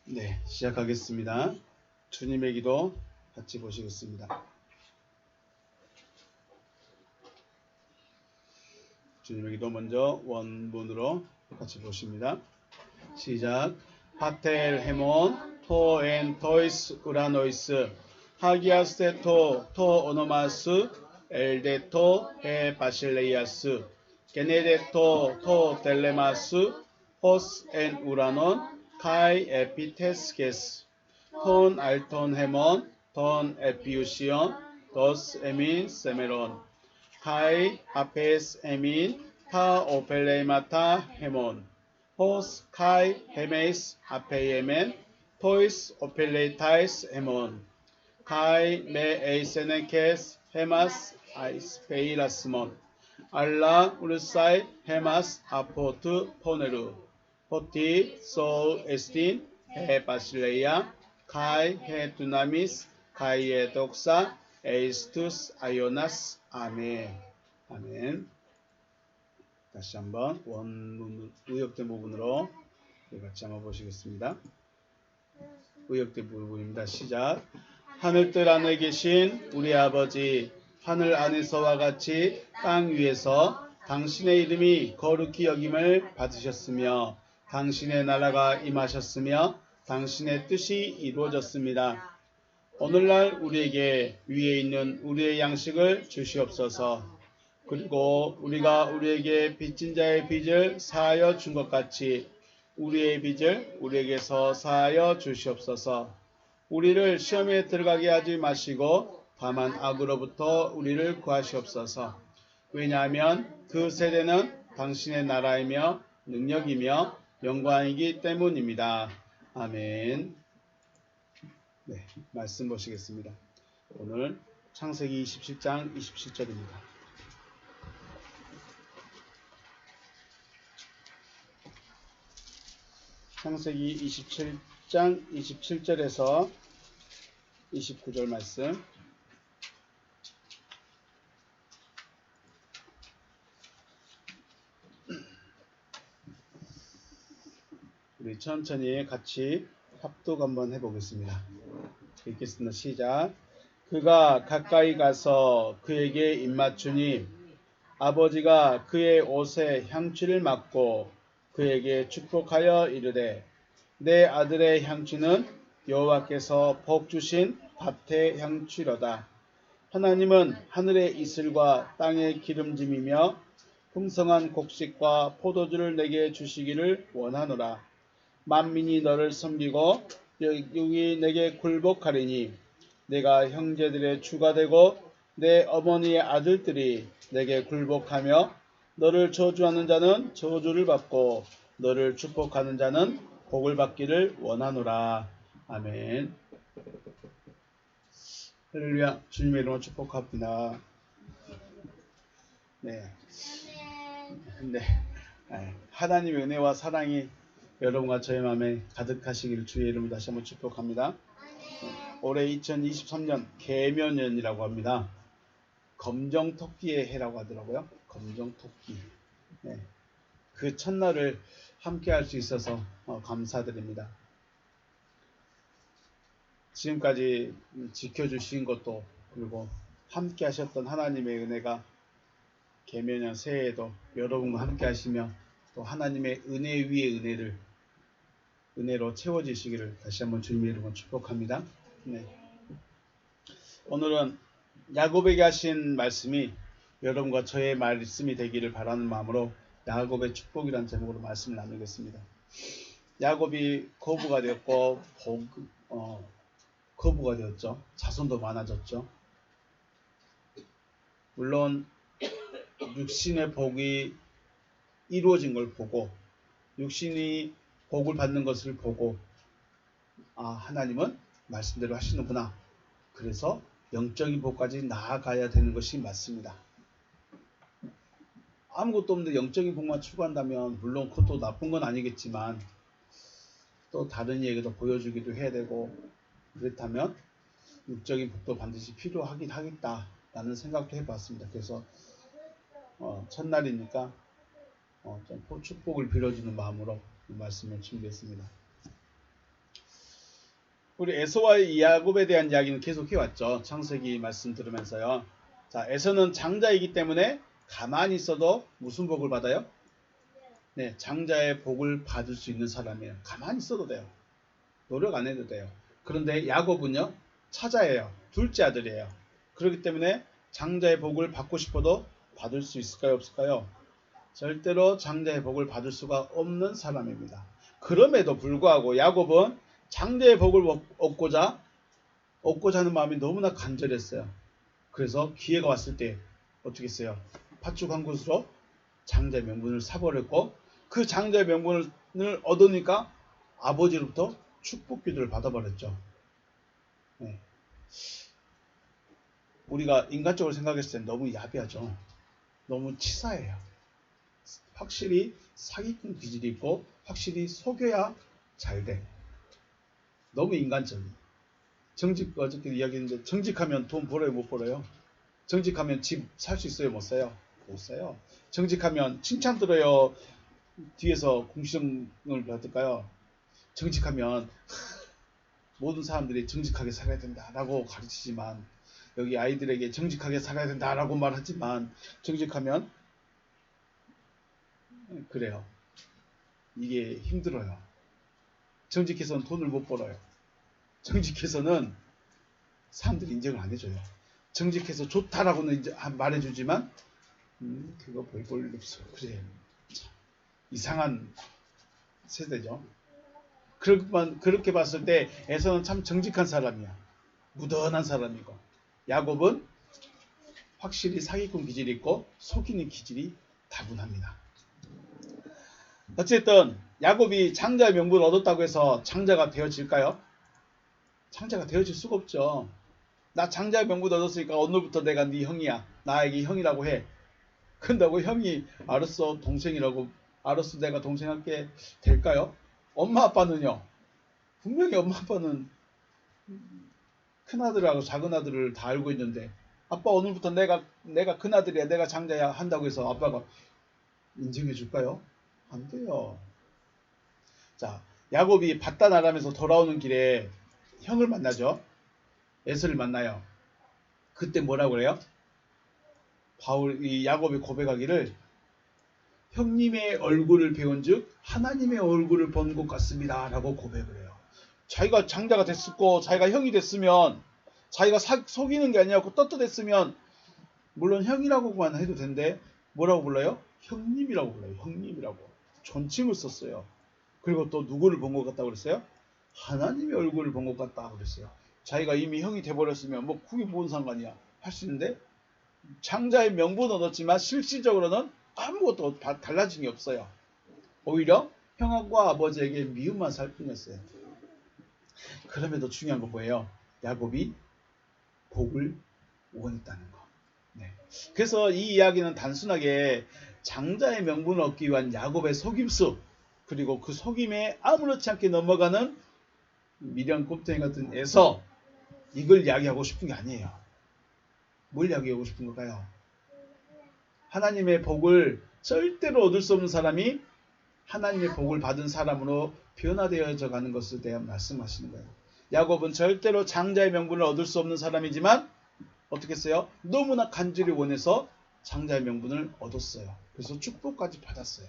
네, 시작하겠습니다. 주님의 기도 같이 보시겠습니다. 주님의 기도 먼저 원문으로 같이 보십니다. 시작. 파텔 헤몬 토엔 토이스 우라노이스 하기아스테토 토 오노마스 엘데토 헤 바실레이아스 게네데토 토 델레마스 호스 엔 우라논 카이 에피테스게스 톤 알톤 헤몬 톤 에피우시온 도스 에민 세메론 카이 아페스 에민 타 오펠레이마타 헤몬 호스 카이 헤메이스 아페이에멘 토이스 오펠레이타이스 헤몬 카이 메 에이세네케스 헤마스 아이스 페이라스몬 알라 우르사이 헤마스 아포트 포네루 포티 소 에스틴 헤 바실레이아 카이 헤 두나미스 카이에 독사 에이스투스 아요나스 아멘. 아멘. 다시 한번 원문 의역된 부분으로 같이 한번 보시겠습니다. 의역된 부분입니다. 시작. 하늘뜰 안에 계신 우리 아버지, 하늘 안에서와 같이 땅 위에서 당신의 이름이 거룩히 여김을 받으셨으며 당신의 나라가 임하셨으며 당신의 뜻이 이루어졌습니다. 오늘날 우리에게 위에 있는 우리의 양식을 주시옵소서. 그리고 우리가 우리에게 빚진 자의 빚을 사하여 준 것 같이 우리의 빚을 우리에게서 사하여 주시옵소서. 우리를 시험에 들어가게 하지 마시고 다만 악으로부터 우리를 구하시옵소서. 왜냐하면 그 세대는 당신의 나라이며 능력이며 영광이기 때문입니다. 아멘. 네, 말씀 보시겠습니다. 오늘 창세기 27장 27절입니다. 창세기 27장 27절에서 29절 말씀. 우리 천천히 같이 합독 한번 해보겠습니다. 읽겠습니다. 시작. 그가 가까이 가서 그에게 입맞추니 아버지가 그의 옷에 향취를 맡고 그에게 축복하여 이르되 내 아들의 향취는 여호와께서 복 주신 밭의 향취로다. 하나님은 하늘의 이슬과 땅의 기름짐이며 풍성한 곡식과 포도주를 내게 주시기를 원하노라. 만민이 너를 섬기고 여기 내게 굴복하리니 내가 형제들의 주가 되고 내 어머니의 아들들이 내게 굴복하며 너를 저주하는 자는 저주를 받고 너를 축복하는 자는 복을 받기를 원하노라. 아멘. 할렐루야. 주님의 이름으로 축복합니다. 네. 하나님의 은혜와 사랑이 여러분과 저의 마음에 가득하시기를 주의 이름으로 다시 한번 축복합니다. 올해 2023년 계면년이라고 합니다. 검정토끼의 해라고 하더라고요. 검정토끼. 네. 그 첫날을 함께 할 수 있어서 감사드립니다. 지금까지 지켜주신 것도 그리고 함께 하셨던 하나님의 은혜가 계면년 새해에도 여러분과 함께 하시며 또 하나님의 은혜 위에 은혜로 채워지시기를 다시 한번 주님의 이름으로 축복합니다. 네. 오늘은 야곱에게 하신 말씀이 여러분과 저의 말씀이 되기를 바라는 마음으로 야곱의 축복이라는 제목으로 말씀을 나누겠습니다. 야곱이 거부가 되었고 거부가 되었죠. 자손도 많아졌죠. 물론 육신의 복이 이루어진 걸 보고 육신이 복을 받는 것을 보고 하나님은 말씀대로 하시는구나. 그래서 영적인 복까지 나아가야 되는 것이 맞습니다. 아무것도 없는데 영적인 복만 추구한다면 물론 그것도 나쁜 건 아니겠지만 또 다른 이에게도 보여주기도 해야 되고 그렇다면 육적인 복도 반드시 필요하긴 하겠다라는 생각도 해봤습니다. 그래서 첫날이니까 좀 축복을 빌어주는 마음으로 이 말씀을 준비했습니다. 우리 에서와 야곱에 대한 이야기는 계속 해왔죠. 창세기 말씀 들으면서요. 자, 에서는 장자이기 때문에 가만히 있어도 무슨 복을 받아요? 네, 장자의 복을 받을 수 있는 사람이에요. 가만히 있어도 돼요. 노력 안 해도 돼요. 그런데 야곱은요, 차자예요. 둘째 아들이에요. 그렇기 때문에 장자의 복을 받고 싶어도 받을 수 있을까요? 없을까요? 절대로 장자의 복을 받을 수가 없는 사람입니다. 그럼에도 불구하고 야곱은 장자의 복을 얻고자 하는 마음이 너무나 간절했어요. 그래서 기회가 왔을 때 어떻게 했어요? 팥죽 한 곳으로 장자의 명분을 사버렸고, 그 장자의 명분을 얻으니까 아버지로부터 축복 기도를 받아버렸죠. 네. 우리가 인간적으로 생각했을 때 너무 야비하죠. 너무 치사해요. 확실히 사기꾼 기질이 있고 확실히 속여야 잘 돼. 너무 인간적인. 어저께 이야기했는데, 정직하면 돈 벌어요, 못 벌어요? 정직하면 집 살 수 있어요, 못 사요? 못 사요. 정직하면 칭찬 들어요, 뒤에서 공시정을 받을까요? 정직하면 모든 사람들이 정직하게 살아야 된다라고 가르치지만, 여기 아이들에게 정직하게 살아야 된다라고 말하지만, 정직하면 그래요. 이게 힘들어요. 정직해서는 돈을 못 벌어요. 정직해서는 사람들이 인정을 안 해줘요. 정직해서 좋다라고는 이제 말해주지만, 그거 별 볼 일 없어. 그래. 참, 이상한 세대죠. 그렇게 봤을 때 에서는 참 정직한 사람이야. 무던한 사람이고, 야곱은 확실히 사기꾼 기질이 있고 속이는 기질이 다분합니다. 어쨌든 야곱이 장자의 명분을 얻었다고 해서 장자가 되어질까요? 장자가 되어질 수가 없죠. 나 장자의 명분을 얻었으니까 오늘부터 내가 네 형이야. 나에게 형이라고 해. 그런다고 형이 알았어 동생이라고, 알았어 내가 동생 할게 될까요? 엄마 아빠는요. 분명히 엄마 아빠는 큰아들하고 작은아들을 다 알고 있는데, 아빠 오늘부터 내가 큰아들이야, 내가 장자야 한다고 해서 아빠가 인정해 줄까요? 안 돼요. 자, 야곱이 밧단아람에서 돌아오는 길에 형을 만나죠. 에서를 만나요. 그때 뭐라고 그래요? 야곱이 고백하기를, 형님의 얼굴을 배운즉 하나님의 얼굴을 본 것 같습니다 라고 고백을 해요. 자기가 장자가 됐고 자기가 형이 됐으면, 자기가 속이는 게 아니라 떳떳했으면 물론 형이라고만 해도 된대, 뭐라고 불러요? 형님이라고 불러요. 형님이라고 존칭을 썼어요. 그리고 또 누구를 본 것 같다고 그랬어요? 하나님의 얼굴을 본 것 같다 그랬어요. 자기가 이미 형이 돼버렸으면 뭐 그게 뭔 상관이야 할 수 있는데, 장자의 명분은 얻었지만 실질적으로는 아무것도 달라진 게 없어요. 오히려 형과 아버지에게 미움만 살 뿐이었어요. 그럼에도 중요한 건 뭐예요? 야곱이 복을 원했다는 거. 네. 그래서 이 이야기는 단순하게 장자의 명분을 얻기 위한 야곱의 속임수, 그리고 그 속임에 아무렇지 않게 넘어가는 미련 꼼탱이 같은 에서, 이걸 이야기하고 싶은 게 아니에요. 뭘 이야기하고 싶은 걸까요? 하나님의 복을 절대로 얻을 수 없는 사람이 하나님의 복을 받은 사람으로 변화되어져 가는 것에 대한 말씀하시는 거예요. 야곱은 절대로 장자의 명분을 얻을 수 없는 사람이지만 어떻게 했어요? 너무나 간절히 원해서 장자의 명분을 얻었어요. 그래서 축복까지 받았어요.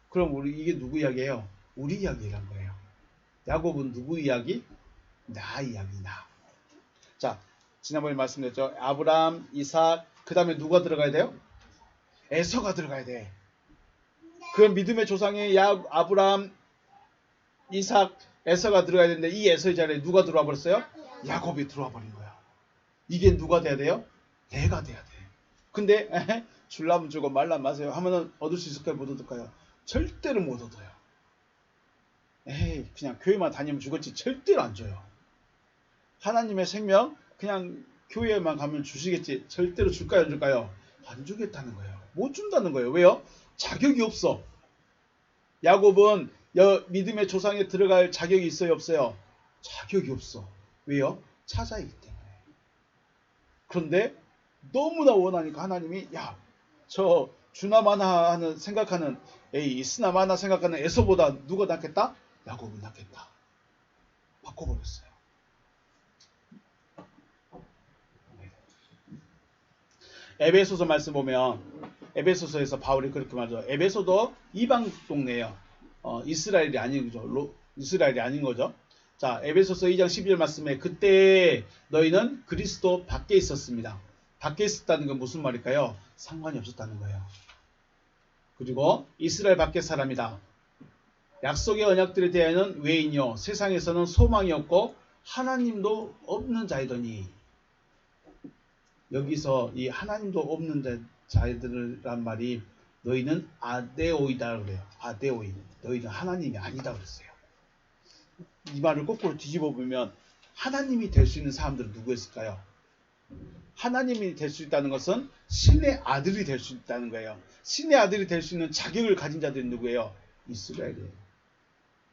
그럼 이게 누구 이야기예요? 우리 이야기란 거예요. 야곱은 누구 이야기? 나 이야기, 나. 자, 지난번에 말씀드렸죠. 아브라함, 이삭, 그 다음에 누가 들어가야 돼요? 에서가 들어가야 돼. 그럼 믿음의 조상의 아브라함, 이삭, 에서가 들어가야 되는데, 이 에서의 자리에 누가 들어와 버렸어요? 야곱이 들어와 버린 거야. 이게 누가 돼야 돼요? 내가 돼야 돼. 근데 줄라면 주고 말라면 마세요 하면은 얻을 수 있을까요? 못 얻을까요? 절대로 못 얻어요. 그냥 교회만 다니면 죽었지 절대로 안 줘요. 하나님의 생명 그냥 교회만 가면 주시겠지 절대로 줄까요? 안 줄까요? 안 주겠다는 거예요. 못 준다는 거예요. 왜요? 자격이 없어. 야곱은 믿음의 조상에 들어갈 자격이 있어요? 없어요? 자격이 없어. 왜요? 차자이기 때문에. 그런데 너무나 원하니까 하나님이, 야, 저 주나마나 생각하는, 이스나마나 생각하는 에서보다 누가 낫겠다? 야곱이 낫겠다. 바꿔버렸어요. 에베소서 말씀 보면 에베소서에서 바울이 그렇게 말하죠. 에베소도 이방 동네예요. 이스라엘이 아닌 거죠. 이스라엘이 아닌 거죠. 자, 에베소서 2장 12절 말씀에 그때 너희는 그리스도 밖에 있었습니다. 밖에 있었다는 건 무슨 말일까요? 상관이 없었다는 거예요. 그리고 이스라엘 밖의 사람이다. 약속의 언약들에 대하여는 외인이요 세상에서는 소망이 없고 하나님도 없는 자이더니, 여기서 이 하나님도 없는 자들이란 말이 너희는 아데오이다 그래요. 아데오이. 너희는 하나님이 아니다 그랬어요. 이 말을 거꾸로 뒤집어 보면 하나님이 될 수 있는 사람들은 누구였을까요? 하나님이 될 수 있다는 것은 신의 아들이 될 수 있다는 거예요. 신의 아들이 될 수 있는 자격을 가진 자들이 누구예요? 이스라엘이에요.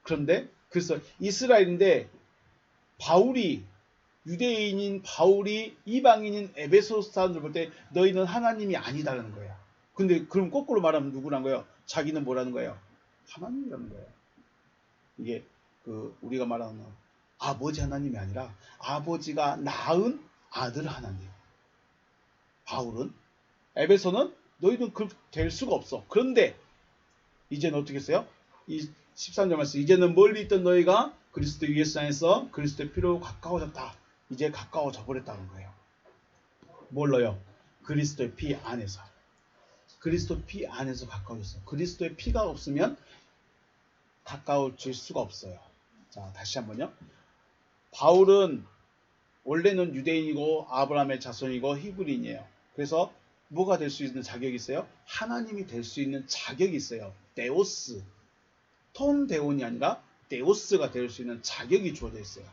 그런데 그래서 이스라엘인데 바울이, 유대인인 바울이 이방인인 에베소 사람들 볼 때 너희는 하나님이 아니다라는 거예요. 근데 그럼 거꾸로 말하면 누구란 거예요? 자기는 뭐라는 거예요? 하나님이라는 거예요. 이게 우리가 말하는 아버지 하나님이 아니라 아버지가 낳은 아들 하나님. 바울은, 에베소는 너희는 그렇게 될 수가 없어. 그런데 이제는 어떻게 했어요? 이 13절 말씀, 이제는 멀리 있던 너희가 그리스도 예수 안에서 그리스도의 피로 가까워졌다. 이제 가까워져 버렸다는 거예요. 뭘로요? 그리스도의 피 안에서. 그리스도 피 안에서 가까워졌어요. 그리스도의 피가 없으면 가까워질 수가 없어요. 자, 다시 한번요. 바울은 원래는 유대인이고 아브라함의 자손이고 히브리인이에요. 그래서 뭐가 될 수 있는 자격이 있어요? 하나님이 될 수 있는 자격이 있어요. 데오스. 톤 데온이 아니라 데오스가 될 수 있는 자격이 주어져 있어요.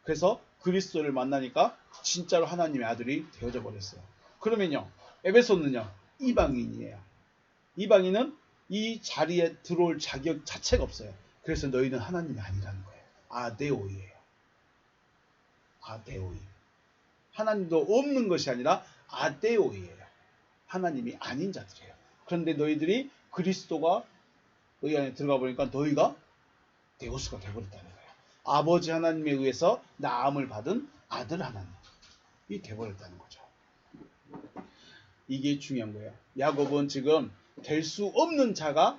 그래서 그리스도를 만나니까 진짜로 하나님의 아들이 되어져 버렸어요. 그러면요, 에베소는요, 이방인이에요. 이방인은 이 자리에 들어올 자격 자체가 없어요. 그래서 너희는 하나님이 아니라는 거예요. 아데오이예요. 아데오이. 하나님도 없는 것이 아니라 아데오이예요. 하나님이 아닌 자들이에요. 그런데 너희들이 그리스도가 너희 안에 들어가 보니까 너희가 데오스가 되어버렸다는 거예요. 아버지 하나님에 의해서 나음을 받은 아들 하나님이 되어버렸다는 거죠. 이게 중요한 거예요. 야곱은 지금 될 수 없는 자가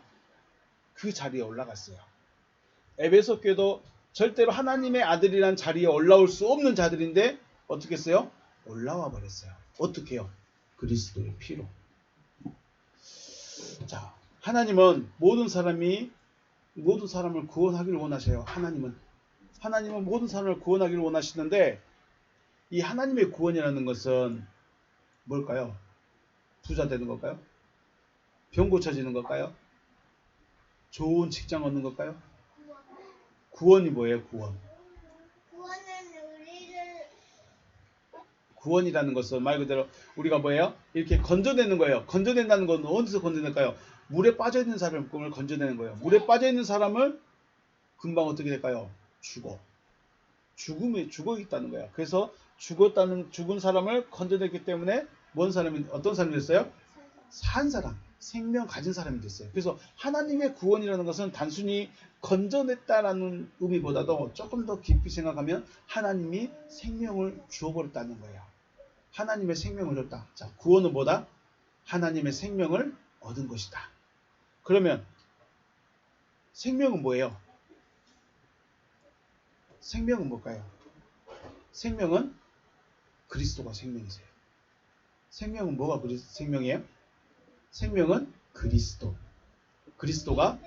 그 자리에 올라갔어요. 에베소 교도 절대로 하나님의 아들이란 자리에 올라올 수 없는 자들인데 어떻게 했어요? 올라와 버렸어요. 어떻게 해요? 그리스도의 피로. 자, 하나님은 모든 사람을 구원하기를 원하셔요. 하나님은 모든 사람을 구원하기를 원하시는데, 이 하나님의 구원이라는 것은 뭘까요? 부자 되는 걸까요? 병 고쳐지는 걸까요? 좋은 직장 얻는 걸까요? 구원이 뭐예요? 구원이라는 것은 말 그대로 우리가 뭐예요? 이렇게 건져내는 거예요. 건져낸다는 건 어디서 건져낼까요? 물에 빠져있는 사람을 건져내는 거예요. 물에 빠져있는 사람을 금방 어떻게 될까요? 죽어 있다는 거예요. 그래서 죽은 사람을 건져냈기 때문에 어떤 사람이 됐어요? 산 사람, 생명 가진 사람이 됐어요. 그래서 하나님의 구원이라는 것은 단순히 건져냈다라는 의미보다도 조금 더 깊이 생각하면 하나님이 생명을 주어버렸다는 거예요. 하나님의 생명을 줬다. 자, 구원은 뭐다? 하나님의 생명을 얻은 것이다. 그러면 생명은 뭐예요? 생명은 뭘까요? 생명은 그리스도가 생명이세요. 생명은 뭐가 생명이에요? 생명은 그리스도. 그리스도가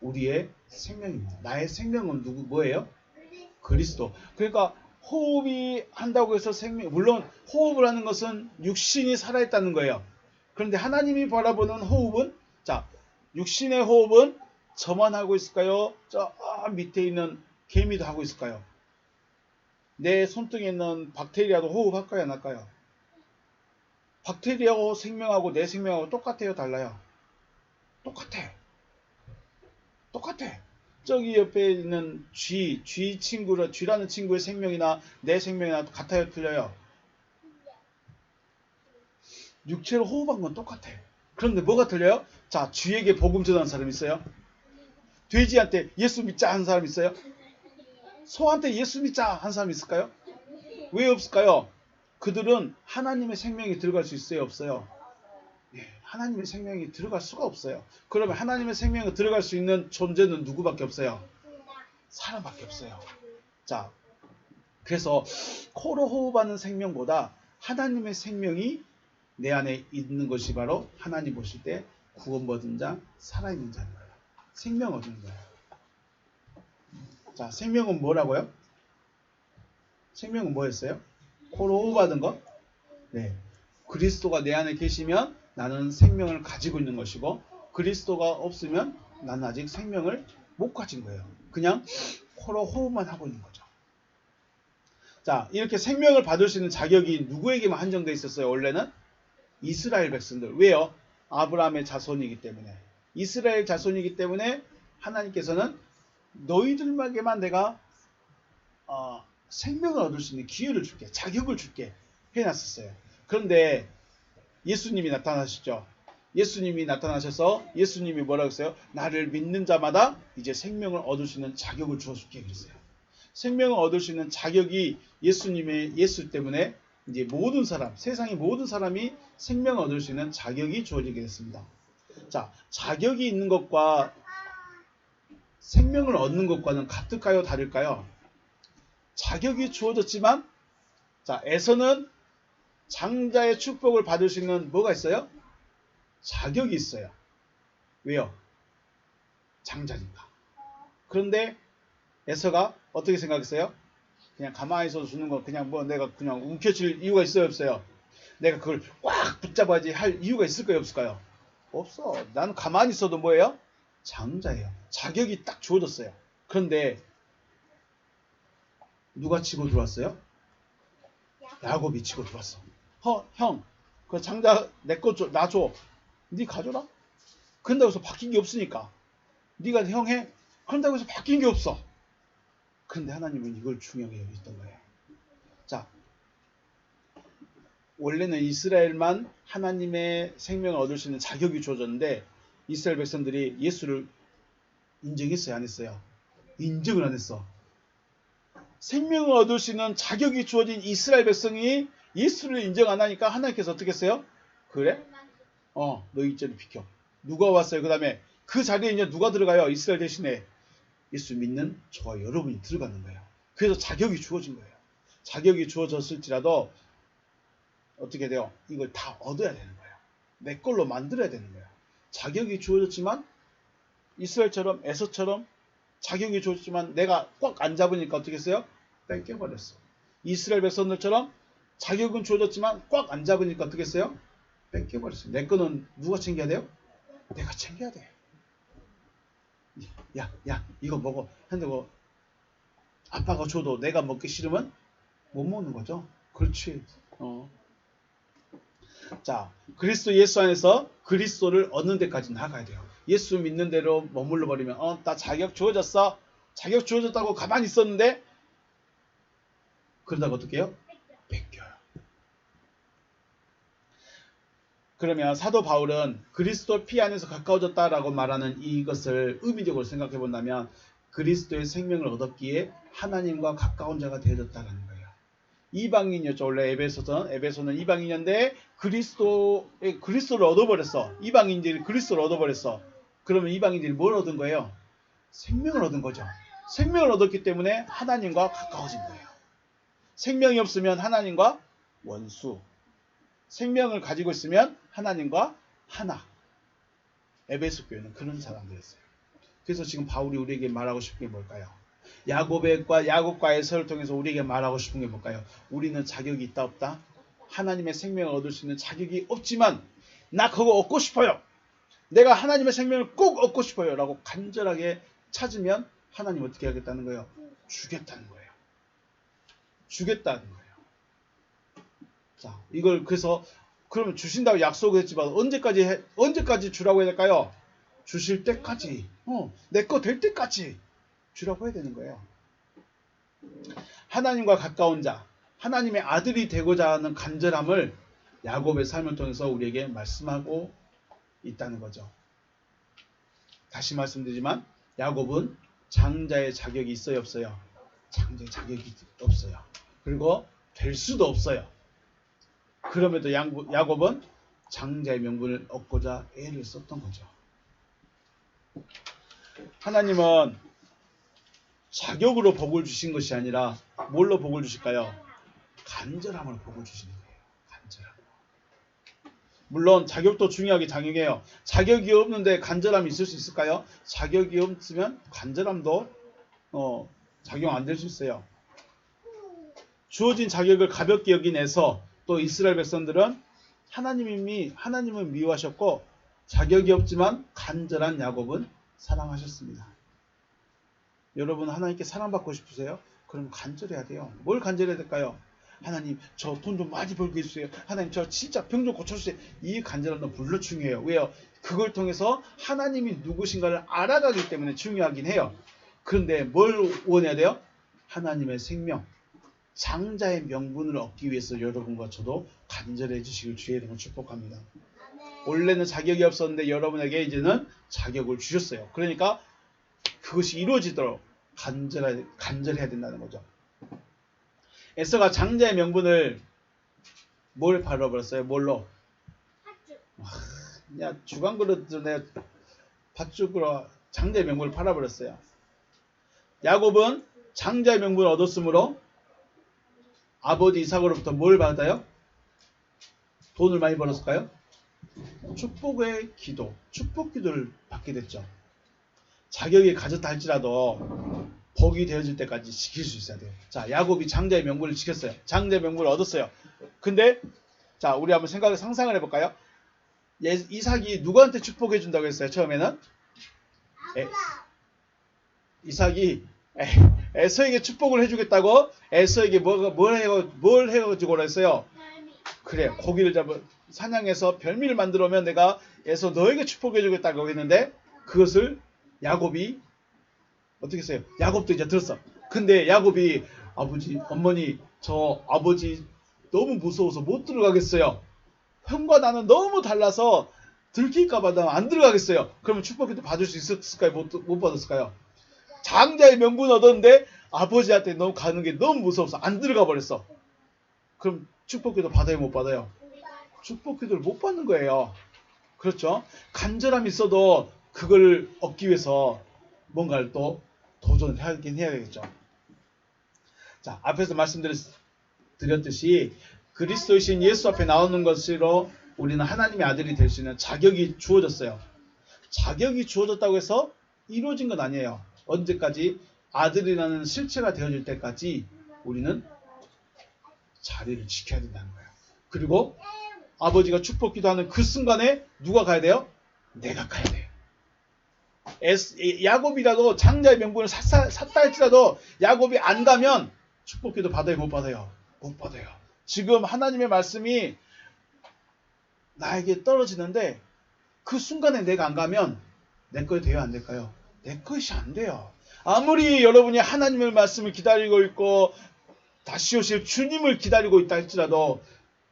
우리의 생명입니다. 나의 생명은 뭐예요? 그리스도. 그러니까 호흡이 한다고 해서 물론 호흡을 하는 것은 육신이 살아있다는 거예요. 그런데 하나님이 바라보는 호흡은, 자, 육신의 호흡은 저만 하고 있을까요? 저 밑에 있는 개미도 하고 있을까요? 내 손등에 있는 박테리아도 호흡할까요? 안 할까요? 박테리아하고 생명하고 내 생명하고 똑같아요? 달라요? 똑같아. 저기 옆에 있는 쥐라는 친구의 생명이나 내 생명이나 같아요? 틀려요? 육체로 호흡한 건 똑같아. 그런데 뭐가 틀려요? 자, 쥐에게 복음 전하는 사람 있어요? 돼지한테 예수 믿자 하는 사람 있어요? 소한테 예수 믿자 한 사람 있을까요? 왜 없을까요? 그들은 하나님의 생명이 들어갈 수 있어요, 없어요? 예, 하나님의 생명이 들어갈 수가 없어요. 그러면 하나님의 생명이 들어갈 수 있는 존재는 누구밖에 없어요? 사람밖에 없어요. 자, 그래서 코로 호흡하는 생명보다 하나님의 생명이 내 안에 있는 것이 바로 하나님 보실 때 구원받은 자, 살아있는 자인 거예요. 생명 얻는 거예요. 자, 생명은 뭐라고요? 생명은 뭐였어요? 코로 호흡하던 거? 네. 그리스도가 내 안에 계시면 나는 생명을 가지고 있는 것이고, 그리스도가 없으면 나는 아직 생명을 못 가진 거예요. 그냥 코로 호흡만 하고 있는 거죠. 자, 이렇게 생명을 받을 수 있는 자격이 누구에게만 한정되어 있었어요? 원래는 이스라엘 백성들. 왜요? 아브라함의 자손이기 때문에. 이스라엘 자손이기 때문에 하나님께서는 너희들에게만 내가 생명을 얻을 수 있는 기회를 줄게, 자격을 줄게 해놨었어요. 그런데 예수님이 나타나셨죠. 예수님이 나타나셔서 예수님이 뭐라고 했어요? 나를 믿는 자마다 이제 생명을 얻을 수 있는 자격을 주어줄게 그랬어요. 생명을 얻을 수 있는 자격이 예수님의 예수 때문에 이제 모든 사람, 세상의 모든 사람이 생명을 얻을 수 있는 자격이 주어지게 됐습니다. 자, 자격이 있는 것과 생명을 얻는 것과는 같을까요? 다를까요? 자격이 주어졌지만, 자, 에서는 장자의 축복을 받을 수 있는 뭐가 있어요? 자격이 있어요. 왜요? 장자니까. 그런데 에서가 어떻게 생각했어요? 그냥 가만히 있어서 주는 거 그냥 뭐 내가 그냥 움켜쥘 이유가 있어요, 없어요? 내가 그걸 꽉 붙잡아야지 할 이유가 있을까요, 없을까요? 없어. 나는 가만히 있어도 뭐예요? 장자예요. 자격이 딱 주어졌어요. 그런데 누가 치고 들어왔어요? 야곱이 치고 들어왔어. 형, 그 장자 내 거 줘, 나 줘. 네 가져라. 그런다고 해서 바뀐 게 없으니까. 네가 형 해. 그런다고 해서 바뀐 게 없어. 그런데 하나님은 이걸 중요하게 여기셨던 거예요. 자, 원래는 이스라엘만 하나님의 생명을 얻을 수 있는 자격이 주어졌는데 이스라엘 백성들이 예수를 인정했어요, 안 했어요? 인정을 안 했어. 생명을 얻을 수 있는 자격이 주어진 이스라엘 백성이 예수를 인정 안 하니까 하나님께서 어떻게 했어요? 그래? 너희 이제는 비켜. 누가 왔어요? 그 다음에 그 자리에 이제 누가 들어가요? 이스라엘 대신에 예수 믿는 저와 여러분이 들어가는 거예요. 그래서 자격이 주어진 거예요. 자격이 주어졌을지라도 어떻게 돼요? 이걸 다 얻어야 되는 거예요. 내 걸로 만들어야 되는 거예요. 자격이 주어졌지만 이스라엘처럼 에서처럼 자격이 주어졌지만 내가 꽉 안 잡으니까 어떻게 했어요? 뺏겨버렸어. 이스라엘 백성들처럼 자격은 주어졌지만 꽉 안 잡으니까 어떻게 했어요? 뺏겨버렸어요. 내 거는 누가 챙겨야 돼요? 내가 챙겨야 돼. 야, 이거 먹어. 근데 뭐 아빠가 줘도 내가 먹기 싫으면 못 먹는 거죠. 그렇지. 자, 그리스도 예수 안에서 그리스도를 얻는 데까지 나가야 돼요. 예수 믿는 대로 머물러 버리면 나 자격 주어졌어. 자격 주어졌다고 가만히 있었는데 그러다가 어떻게 해요? 뺏겨요. 그러면 사도 바울은 그리스도 피 안에서 가까워졌다라고 말하는 이것을 의미적으로 생각해 본다면 그리스도의 생명을 얻었기에 하나님과 가까운 자가 되어졌다는 거예요. 이방인이었죠. 원래 에베소는 이방인이었는데 그리스도를 얻어버렸어. 이방인들이 그리스도를 얻어버렸어. 그러면 이방인들이 뭘 얻은 거예요? 생명을 얻은 거죠. 생명을 얻었기 때문에 하나님과 가까워진 거예요. 생명이 없으면 하나님과 원수. 생명을 가지고 있으면 하나님과 하나. 에베소 교회는 그런 사람들이었어요. 그래서 지금 바울이 우리에게 말하고 싶은 게 뭘까요? 야곱과 에서를 통해서 우리에게 말하고 싶은 게 뭘까요? 우리는 자격이 있다 없다? 하나님의 생명을 얻을 수 있는 자격이 없지만 나 그거 얻고 싶어요. 내가 하나님의 생명을 꼭 얻고 싶어요. 라고 간절하게 찾으면 하나님 어떻게 하겠다는 거예요? 주겠다는 거예요. 주겠다는 거예요. 자, 이걸 그래서 그러면 주신다고 약속을 했지만 언제까지 주라고 해야 될까요? 주실 때까지, 내 거 될 때까지 주라고 해야 되는 거예요. 하나님과 가까운 자, 하나님의 아들이 되고자 하는 간절함을 야곱의 삶을 통해서 우리에게 말씀하고 있다는 거죠. 다시 말씀드리지만 야곱은 장자의 자격이 있어요, 없어요? 장자의 자격이 없어요. 그리고 될 수도 없어요. 그럼에도 야곱은 장자의 명분을 얻고자 애를 썼던 거죠. 하나님은 자격으로 복을 주신 것이 아니라 뭘로 복을 주실까요? 간절함으로 복을 주시는 거예요. 간절함. 물론 자격도 중요하게 작용해요. 자격이 없는데 간절함이 있을 수 있을까요? 자격이 없으면 간절함도 작용 안 될 수 있어요. 주어진 자격을 가볍게 여기내서 또 이스라엘 백성들은 하나님을 미워하셨고 자격이 없지만 간절한 야곱은 사랑하셨습니다. 여러분 하나님께 사랑받고 싶으세요? 그럼 간절해야 돼요. 뭘 간절해야 될까요? 하나님 저 돈 좀 많이 벌게 해주세요. 하나님 저 진짜 병 좀 고쳐주세요. 이 간절함도 물론 중요해요. 왜요? 그걸 통해서 하나님이 누구신가를 알아가기 때문에 중요하긴 해요. 그런데 뭘 원해야 돼요? 하나님의 생명, 장자의 명분을 얻기 위해서 여러분과 저도 간절해 주시길 주의 이름으로 축복합니다. 원래는 자격이 없었는데 여러분에게 이제는 자격을 주셨어요. 그러니까 그것이 이루어지도록 간절해야 된다는 거죠. 에서가 장자의 명분을 뭘 팔아버렸어요? 뭘로? 야, 주간그릇도 내가 팥죽으로 장자의 명분을 팔아버렸어요. 야곱은 장자의 명분을 얻었으므로 아버지 이삭으로부터 뭘 받아요? 돈을 많이 벌었을까요? 축복의 기도, 축복 기도를 받게 됐죠. 자격이 가졌다 할지라도 복이 되어질 때까지 지킬 수 있어야 돼요. 자, 야곱이 장자의 명분을 지켰어요. 장자의 명분을 얻었어요. 근데 자, 우리 한번 상상을 해볼까요? 이삭이 누구한테 축복해 준다고 했어요? 처음에는 이삭이 에서에게 축복을 해주겠다고 에서에게 뭘 해가지고 그랬어요? 그래, 고기를 사냥해서 별미를 만들어 오면 내가 에서 너에게 축복해 주겠다고 했는데 그것을 야곱이 어떻게 했어요? 야곱도 이제 들었어. 근데 야곱이 아버지, 어머니, 저 아버지 너무 무서워서 못 들어가겠어요. 형과 나는 너무 달라서 들킬까봐 나 안 들어가겠어요. 그러면 축복기도 받을 수 있었을까요? 못 받았을까요? 장자의 명분 얻었는데 아버지한테 너무 가는 게 너무 무서워서 안 들어가 버렸어. 그럼 축복기도 받아요? 못 받아요? 축복기도를 못 받는 거예요. 그렇죠? 간절함이 있어도 그걸 얻기 위해서 뭔가를 또 도전을 하긴 해야겠죠. 자, 앞에서 말씀드렸듯이 그리스도이신 예수 앞에 나오는 것으로 우리는 하나님의 아들이 될 수 있는 자격이 주어졌어요. 자격이 주어졌다고 해서 이루어진 건 아니에요. 언제까지? 아들이라는 실체가 되어질 때까지 우리는 자리를 지켜야 된다는 거예요. 그리고 아버지가 축복 기도하는 그 순간에 누가 가야 돼요? 내가 가야 돼요. 야곱이라도 장자의 명분을 샀다 할지라도 야곱이 안 가면 축복 기도 받아요? 못 받아요? 못 받아요. 지금 하나님의 말씀이 나에게 떨어지는데 그 순간에 내가 안 가면 내 것이 돼요? 안 될까요? 내 것이 안 돼요. 아무리 여러분이 하나님의 말씀을 기다리고 있고 다시 오실 주님을 기다리고 있다 할지라도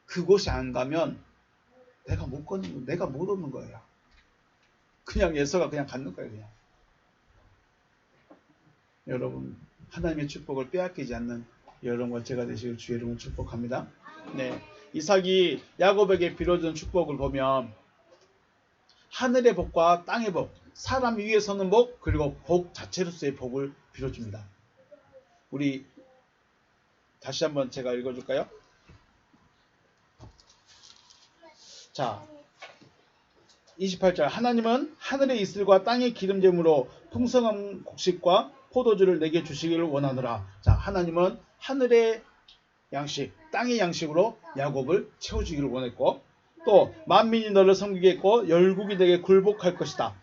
그곳이 안 가면 내가 못 얻는 거예요. 그냥 예서가 그냥 갖는 거예요. 그냥. 여러분 하나님의 축복을 빼앗기지 않는 여러분과 제가 되시길 주의 이름으로 축복합니다. 네, 이삭이 야곱에게 빌어준 축복을 보면 하늘의 복과 땅의 복, 사람 위에 서는 복, 그리고 복 자체로서의 복을 빌어줍니다. 우리 다시 한번 제가 읽어줄까요? 자, 28절 하나님은 하늘의 이슬과 땅의 기름짐으로 풍성한 곡식과 포도주를 내게 주시기를 원하노라. 자, 하나님은 하늘의 양식, 땅의 양식으로 야곱을 채워주기를 원했고 또 만민이 너를 섬기겠고 열국이 내게 굴복할 것이다.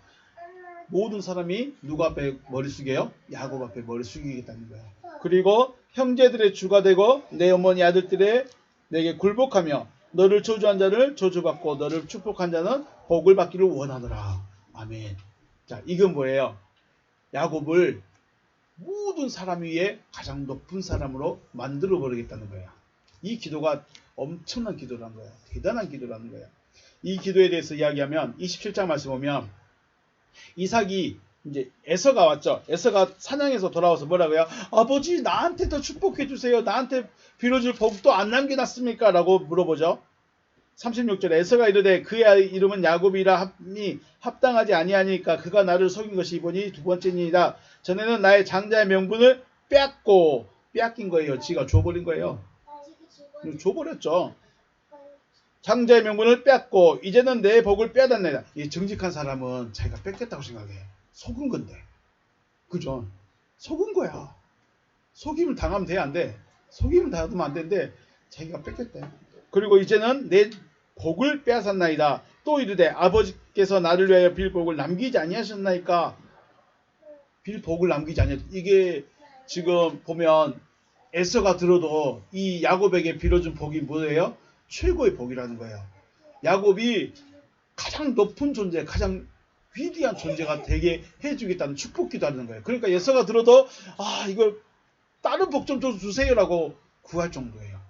모든 사람이 누구 앞에 머리 숙여요? 야곱 앞에 머리 숙이겠다는 거예요. 그리고 형제들의 주가 되고 내 어머니 아들들의 내게 굴복하며 너를 저주한 자를 저주받고 너를 축복한 자는 복을 받기를 원하노라. 아멘. 자, 이건 뭐예요? 야곱을 모든 사람 위에 가장 높은 사람으로 만들어 버리겠다는 거예요. 이 기도가 엄청난 기도라는 거예요. 대단한 기도라는 거예요. 이 기도에 대해서 이야기하면 27장 말씀 보면 이삭이 이제 에서가 왔죠. 에서가 사냥해서 돌아와서 뭐라고요? 아버지 나한테 더 축복해 주세요. 나한테 빌어줄 복도 안 남겨놨습니까? 라고 물어보죠. 36절에 에서가 이르되 그의 이름은 야곱이라 함이 합당하지 아니하니까 그가 나를 속인 것이 이번이 두 번째니이다. 전에는 나의 장자의 명분을 빼앗긴 거예요. 지가 줘버린 거예요. 줘버렸죠. 장자의 명분을 빼앗고 이제는 내 복을 빼앗았네. 이 정직한 사람은 자기가 뺏겠다고 생각해. 속은 건데. 그죠? 속은 거야. 속임을 당하면 돼, 안 돼? 속임을 당하면 안 되는데 자기가 뺏겠대. 그리고 이제는 내 복을 빼앗았나이다. 또 이르되 아버지께서 나를 위하여 빌 복을 남기지 아니하셨나이까. 빌 복을 남기지 아니하셨. 이게 지금 보면 에서가 들어도 이 야곱에게 빌어준 복이 뭐예요? 최고의 복이라는 거예요. 야곱이 가장 높은 존재, 가장 위대한 존재가 되게 해주겠다는 축복 기도하는 거예요. 그러니까 에서가 들어도 이걸 다른 복 좀 주세요라고 구할 정도예요.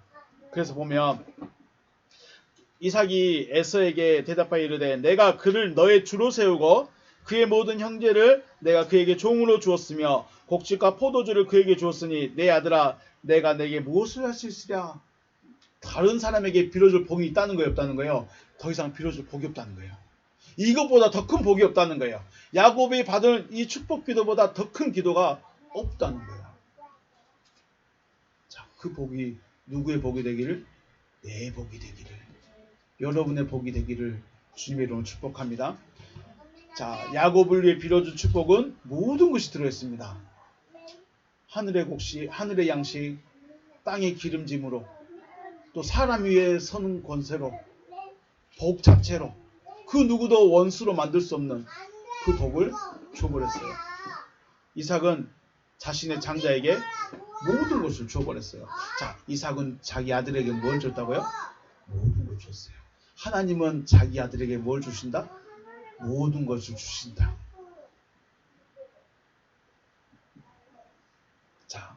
그래서 보면 이삭이 에서에게 대답하여 이르되 내가 그를 너의 주로 세우고 그의 모든 형제를 내가 그에게 종으로 주었으며 곡식과 포도주를 그에게 주었으니 내 아들아 내가 내게 무엇을 할 수 있으랴. 다른 사람에게 빌어줄 복이 있다는 거예요, 없다는 거예요? 더 이상 빌어줄 복이 없다는 거예요. 이것보다 더 큰 복이 없다는 거예요. 야곱이 받은 이 축복 기도보다 더 큰 기도가 없다는 거예요. 자, 그 복이 누구의 복이 되기를? 내 복이 되기를, 여러분의 복이 되기를 주님의 이름으로 축복합니다. 자, 야곱을 위해 빌어준 축복은 모든 것이 들어있습니다. 하늘의 곡식, 하늘의 양식, 땅의 기름짐으로, 또 사람 위에 서는 권세로, 복 자체로, 그 누구도 원수로 만들 수 없는 그 복을 줘버렸어요. 이삭은 자신의 장자에게 모든 것을 줘버렸어요. 자, 이삭은 자기 아들에게 뭘 줬다고요? 모든 걸 줬어요. 하나님은 자기 아들에게 뭘 주신다? 모든 것을 주신다. 자,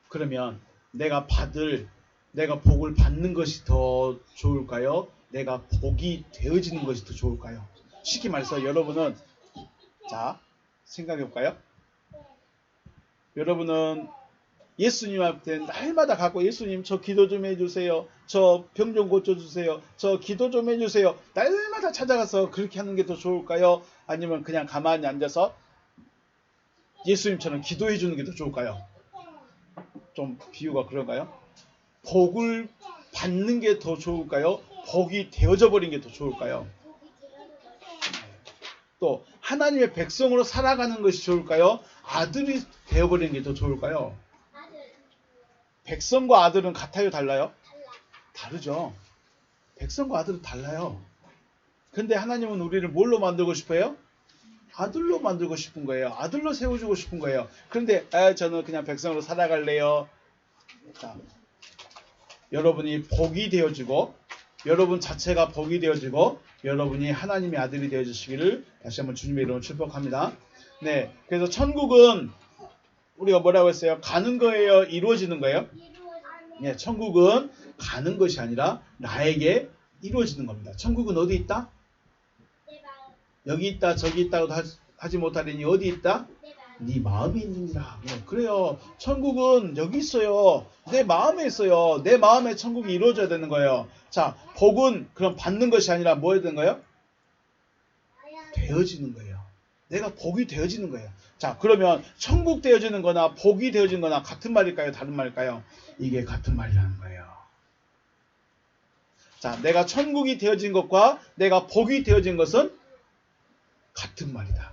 그러면 내가 복을 받는 것이 더 좋을까요? 내가 복이 되어지는 것이 더 좋을까요? 쉽게 말해서 여러분은, 자, 생각해 볼까요? 여러분은 예수님한테 날마다 가고 예수님 저 기도 좀 해주세요. 저 병 좀 고쳐주세요. 저 기도 좀 해주세요. 날마다 찾아가서 그렇게 하는 게 더 좋을까요? 아니면 그냥 가만히 앉아서 예수님처럼 기도해 주는 게 더 좋을까요? 좀 비유가 그런가요? 복을 받는 게 더 좋을까요? 복이 되어져 버린 게 더 좋을까요? 또 하나님의 백성으로 살아가는 것이 좋을까요? 아들이 되어버리는 게 더 좋을까요? 백성과 아들은 같아요, 달라요? 다르죠. 백성과 아들은 달라요. 근데 하나님은 우리를 뭘로 만들고 싶어요? 아들로 만들고 싶은 거예요. 아들로 세워주고 싶은 거예요. 그런데 저는 그냥 백성으로 살아갈래요. 자, 여러분이 복이 되어지고, 여러분 자체가 복이 되어지고, 여러분이 하나님의 아들이 되어주시기를 다시 한번 주님의 이름으로 축복합니다. 네, 그래서 천국은 우리가 뭐라고 했어요? 가는 거예요? 이루어지는 거예요? 네, 천국은 가는 것이 아니라 나에게 이루어지는 겁니다. 천국은 어디 있다? 여기 있다 저기 있다고 하지 못하리니 어디 있다? 네 마음에 있느니라. 네, 그래요. 천국은 여기 있어요. 내 마음에 있어요. 내 마음에 천국이 이루어져야 되는 거예요. 자, 복은 그럼 받는 것이 아니라 뭐 해야 되는 거예요? 되어지는 거예요. 내가 복이 되어지는 거예요. 자, 그러면 천국 되어지는 거나 복이 되어지는 거나 같은 말일까요? 다른 말일까요? 이게 같은 말이라는 거예요. 자, 내가 천국이 되어진 것과 내가 복이 되어진 것은 같은 말이다.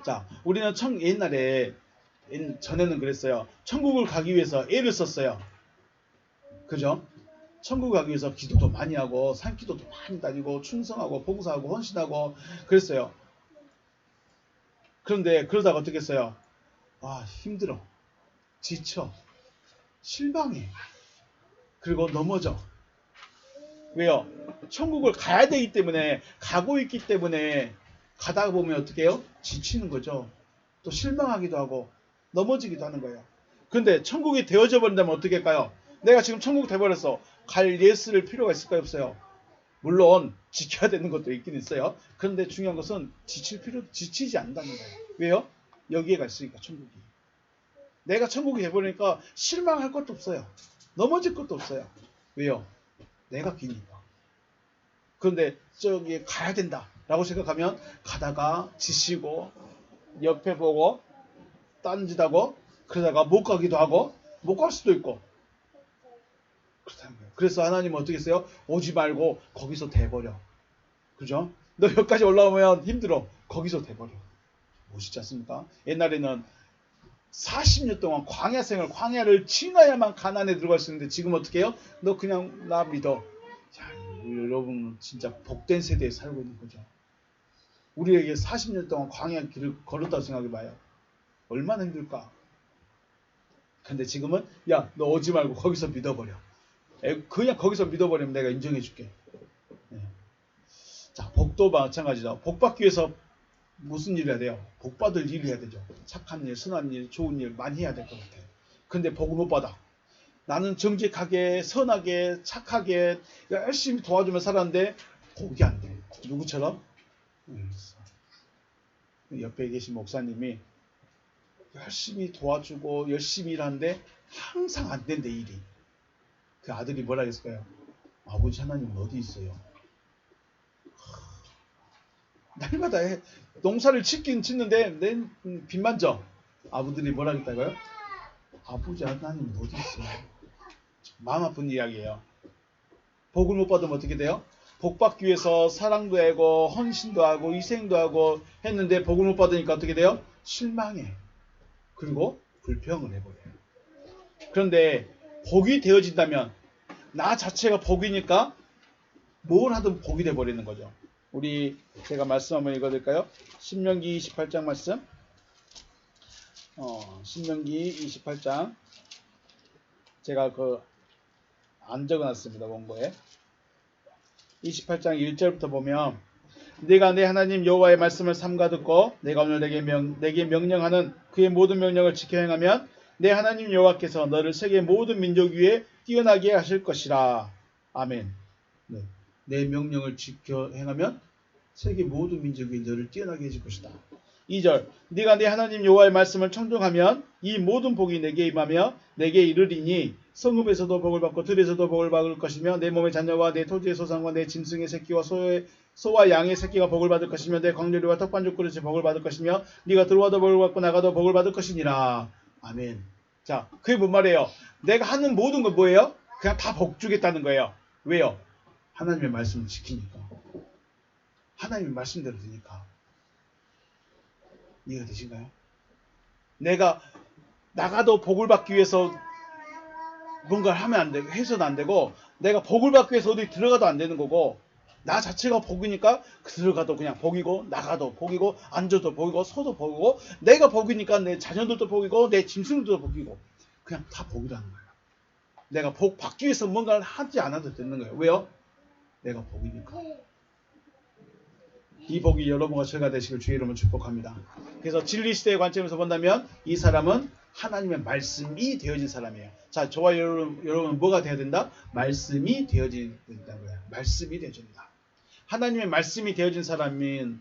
자, 우리는 옛날에, 전에는 그랬어요. 천국을 가기 위해서 애를 썼어요. 그죠? 천국 가기 위해서 기도도 많이 하고 산기도도 많이 다니고 충성하고 봉사하고 헌신하고 그랬어요. 그런데 그러다가 어떻게 했어요? 힘들어. 지쳐. 실망해. 그리고 넘어져. 왜요? 천국을 가야 되기 때문에, 가고 있기 때문에 가다 보면 어떻게 해요? 지치는 거죠. 또 실망하기도 하고 넘어지기도 하는 거예요. 그런데 천국이 되어져 버린다면 어떻게 할까요? 내가 지금 천국 돼버렸어. 갈 예스를 필요가 있을까요? 없어요? 물론 지켜야 되는 것도 있긴 있어요. 그런데 중요한 것은 지치지 않는다는 거예요. 왜요? 여기에 갔으니까 천국이. 내가 천국이 해보니까 실망할 것도 없어요. 넘어질 것도 없어요. 왜요? 내가 기니까. 그런데 저기 가야 된다라고 생각하면 가다가 지치고 옆에 보고 딴짓하고 그러다가 못 가기도 하고 못 갈 수도 있고 그렇다는 거예요. 그래서 하나님은 어떻게 했어요? 오지 말고 거기서 대버려. 그죠? 너 여기까지 올라오면 힘들어. 거기서 대버려. 멋있지 않습니까? 옛날에는 40년 동안 광야를 지나야만 가나안에 들어갈 수 있는데 지금 어떻게 해요? 너 그냥 나 믿어. 자, 여러분 진짜 복된 세대에 살고 있는 거죠. 우리에게 40년 동안 광야 길을 걸었다고 생각해봐요. 얼마나 힘들까? 근데 지금은 야, 너 오지 말고 거기서 믿어버려. 그냥 거기서 믿어버리면 내가 인정해줄게. 네. 자, 복도 마찬가지죠. 복 받기 위해서 무슨 일을 해야 돼요? 복 받을 일을 해야 되죠. 착한 일, 선한 일, 좋은 일 많이 해야 될 것 같아요. 근데 복을 못 받아. 나는 정직하게, 선하게, 착하게 열심히 도와주며 살았는데 복이 안 돼. 누구처럼? 옆에 계신 목사님이 열심히 도와주고 열심히 일하는데 항상 안 된대, 일이. 그 아들이 뭐라 했을까요? 아버지 하나님은 어디 있어요? 날마다 농사를 짓긴 짓는데 내 빚만 져. 아버들이 뭐라 했다고요? 아버지 하나님은 어디 있어요? 마음 아픈 이야기예요. 복을 못 받으면 어떻게 돼요? 복 받기 위해서 사랑도 하고 헌신도 하고 희생도 하고 했는데 복을 못 받으니까 어떻게 돼요? 실망해. 그리고 불평을 해버려요. 그런데 복이 되어진다면 나 자체가 복이니까 뭘 하든 복이 돼버리는 거죠. 우리 제가 말씀 한번 읽어드릴까요? 신명기 28장 말씀. 신명기 28장 제가 안 적어놨습니다. 원고에. 28장 1절부터 보면 내가 내 하나님 여호와의 말씀을 삼가 듣고 내가 오늘 내게 명령하는 그의 모든 명령을 지켜 행하면 내 하나님 여호와께서 너를 세계 모든 민족 위에 뛰어나게 하실 것이라. 아멘. 네. 내 명령을 지켜 행하면 세계 모든 민족 위에 너를 뛰어나게 해줄 것이다. 2절 네가 내 하나님 여호와의 말씀을 청종하면 이 모든 복이 내게 임하며 내게 이르리니 성읍에서도 복을 받고 들에서도 복을 받을 것이며 내 몸의 자녀와 내 토지의 소산과 내 짐승의 새끼와 소와 양의 새끼가 복을 받을 것이며 내 광렬이와 턱반죽 그릇이 복을 받을 것이며 네가 들어와도 복을 받고 나가도 복을 받을 것이니라. 아멘. 자, 그게 뭔 말이에요? 내가 하는 모든 건 뭐예요? 그냥 다 복 주겠다는 거예요. 왜요? 하나님의 말씀을 지키니까. 하나님의 말씀대로 되니까. 이해가 되신가요? 내가 나가도 복을 받기 위해서 뭔가를 하면 안 되고 해서도 안 되고 내가 복을 받기 위해서 어디 들어가도 안 되는 거고 나 자체가 복이니까 들어가도 그냥 복이고 나가도 복이고 앉아도 복이고 서도 복이고 내가 복이니까 내 자녀들도 복이고 내 짐승들도 복이고 그냥 다 복이라는 거예요. 내가 복 받기 위해서 뭔가를 하지 않아도 되는 거예요. 왜요? 내가 복이니까. 이 복이 여러분과 저희가 되시길 주의 이름으로 축복합니다. 그래서 진리시대의 관점에서 본다면 이 사람은 하나님의 말씀이 되어진 사람이에요. 자, 저와 여러분은 뭐가 되어야 된다? 말씀이 되어진다고요. 말씀이 되어진다. 하나님의 말씀이 되어진 사람은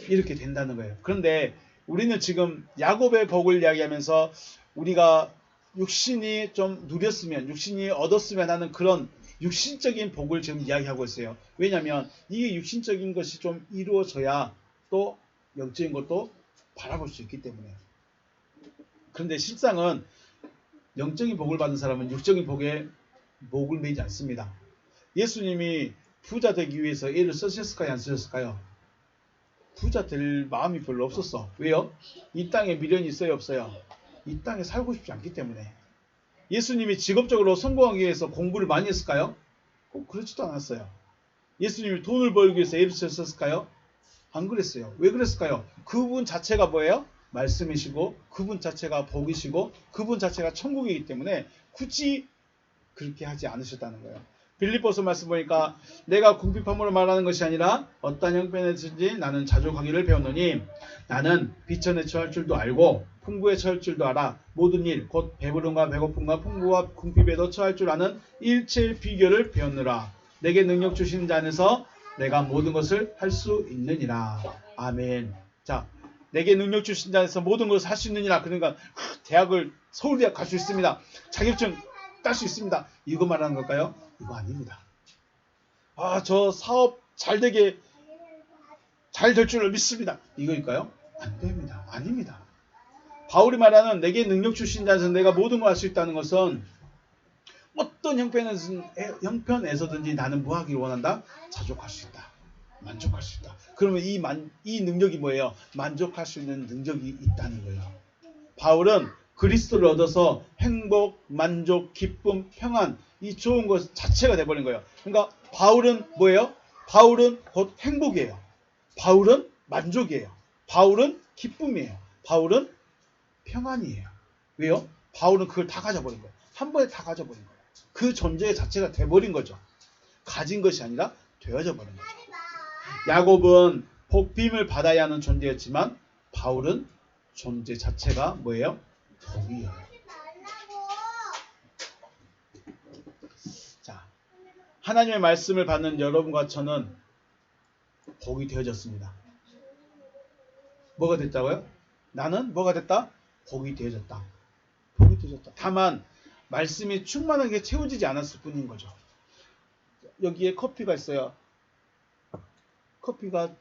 이렇게 된다는 거예요. 그런데 우리는 지금 야곱의 복을 이야기하면서 우리가 육신이 좀 누렸으면, 육신이 얻었으면 하는 그런 육신적인 복을 지금 이야기하고 있어요. 왜냐하면 이게 육신적인 것이 좀 이루어져야 또 영적인 것도 바라볼 수 있기 때문에. 그런데 실상은 영적인 복을 받은 사람은 육적인 복에 목을 매지 않습니다. 예수님이 부자 되기 위해서 애를 쓰셨을까요? 안 쓰셨을까요? 부자 될 마음이 별로 없었어. 왜요? 이 땅에 미련이 있어요? 없어요? 이 땅에 살고 싶지 않기 때문에. 예수님이 직업적으로 성공하기 위해서 공부를 많이 했을까요? 꼭 그렇지도 않았어요. 예수님이 돈을 벌기 위해서 애를 쓰셨을까요? 안 그랬어요. 왜 그랬을까요? 그분 자체가 뭐예요? 말씀이시고 그분 자체가 복이시고 그분 자체가 천국이기 때문에 굳이 그렇게 하지 않으셨다는 거예요. 빌립보서 말씀 보니까 내가 궁핍함으로 말하는 것이 아니라 어떠한 형편에든지 나는 자족하기를 배웠노니 나는 비천에 처할 줄도 알고 풍부에 처할 줄도 알아 모든 일 곧 배부름과 배고픔과 풍부와 궁핍에도 처할 줄 아는 일체의 비결을 배웠느라. 내게 능력 주시는 자 안에서 내가 모든 것을 할 수 있느니라. 아멘. 자, 내게 능력 주신 자 안에서 모든 것을 할 수 있느니라. 그러니까 대학을 서울대학 갈 수 있습니다. 자격증 딸 수 있습니다. 이거 말하는 걸까요? 이거 아닙니다. 아, 저 사업 잘 되게 잘 될 줄을 믿습니다. 이거일까요? 안 됩니다. 아닙니다. 바울이 말하는 내게 능력 주신 자에서 내가 모든 걸 할 수 있다는 것은 어떤 형편에서든지 나는 뭐 하기를 원한다? 자족할 수 있다. 만족할 수 있다. 그러면 이 능력이 뭐예요? 만족할 수 있는 능력이 있다는 거예요. 바울은 그리스도를 얻어서 행복, 만족, 기쁨, 평안 이 좋은 것 자체가 돼버린 거예요. 그러니까 바울은 뭐예요? 바울은 곧 행복이에요. 바울은 만족이에요. 바울은 기쁨이에요. 바울은 평안이에요. 왜요? 바울은 그걸 다 가져버린 거예요. 한 번에 다 가져버린 거예요. 그 존재 자체가 돼버린 거죠. 가진 것이 아니라 되어져 버린 거죠. 야곱은 복빔을 받아야 하는 존재였지만 바울은 존재 자체가 뭐예요? 복이에요. 자, 하나님의 말씀을 받는 여러분과 저는 복이 되어졌습니다. 뭐가 됐다고요? 나는 뭐가 됐다? 복이 되어졌다. 복이 되어졌다. 다만 말씀이 충만하게 채워지지 않았을 뿐인 거죠. 여기에 커피가 있어요. 커피가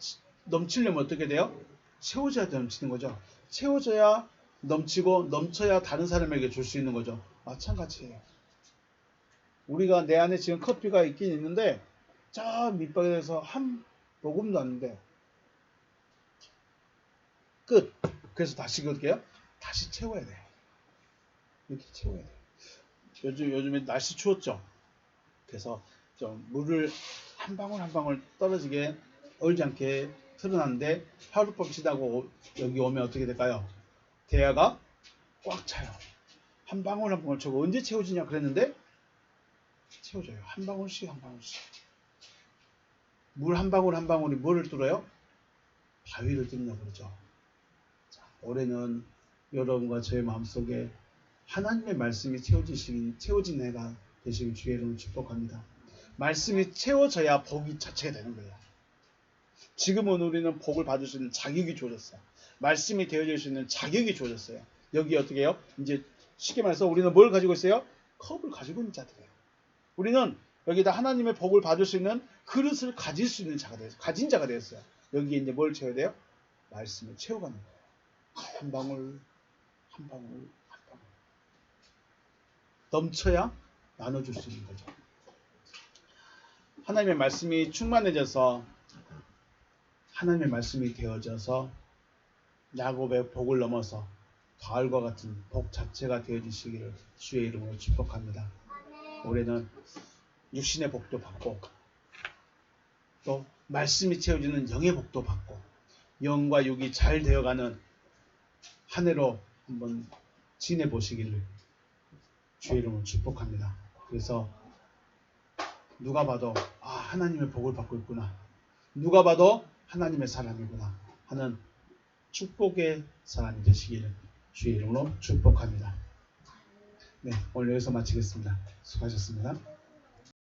넘치려면 어떻게 돼요? 채워져야 넘치는 거죠. 채워져야 넘치고 넘쳐야 다른 사람에게 줄 수 있는 거죠. 마찬가지예요. 우리가 내 안에 지금 커피가 있긴 있는데 저 밑바닥에서 한 모금도 안 나는데 끝. 그래서 다시 그럴게요. 다시 채워야 돼요. 이렇게 채워야 돼요. 요즘에 날씨 추웠죠. 그래서 좀 물을 한 방울 한 방울 떨어지게 얼지 않게 틀어놨는데 하룻밤 지나고 여기 오면 어떻게 될까요? 대야가 꽉 차요. 한 방울 한 방울 저거 언제 채워지냐 그랬는데 채워져요. 한 방울씩 한 방울씩. 물 한 방울 한 방울이 뭐를 뚫어요? 바위를 뚫는다고 그러죠. 자, 올해는 여러분과 저의 마음속에 하나님의 말씀이 채워진 해가 되시길 주의 이름으로 축복합니다. 말씀이 채워져야 복이 자체가 되는 거예요. 지금은 우리는 복을 받을 수 있는 자격이 주어졌어요. 말씀이 되어질 수 있는 자격이 주어졌어요. 여기 어떻게 해요? 이제 쉽게 말해서 우리는 뭘 가지고 있어요? 컵을 가지고 있는 자들이에요. 우리는 여기다 하나님의 복을 받을 수 있는 그릇을 가질 수 있는 자가 되었어요. 가진 자가 되었어요. 여기에 이제 뭘 채워야 돼요? 말씀을 채워가는 거예요. 한 방울, 한 방울, 한 방울. 넘쳐야 나눠줄 수 있는 거죠. 하나님의 말씀이 충만해져서 하나님의 말씀이 되어져서 야곱의 복을 넘어서 가을과 같은 복 자체가 되어지시기를 주의 이름으로 축복합니다. 올해는 육신의 복도 받고 또 말씀이 채워지는 영의 복도 받고 영과 육이 잘 되어가는 한 해로 한번 지내보시기를 주의 이름으로 축복합니다. 그래서 누가 봐도 아, 하나님의 복을 받고 있구나. 누가 봐도 하나님의 사람이구나 하는 축복의 사람이 되시기를 주의 이름으로 축복합니다. 네, 오늘 여기서 마치겠습니다. 수고하셨습니다.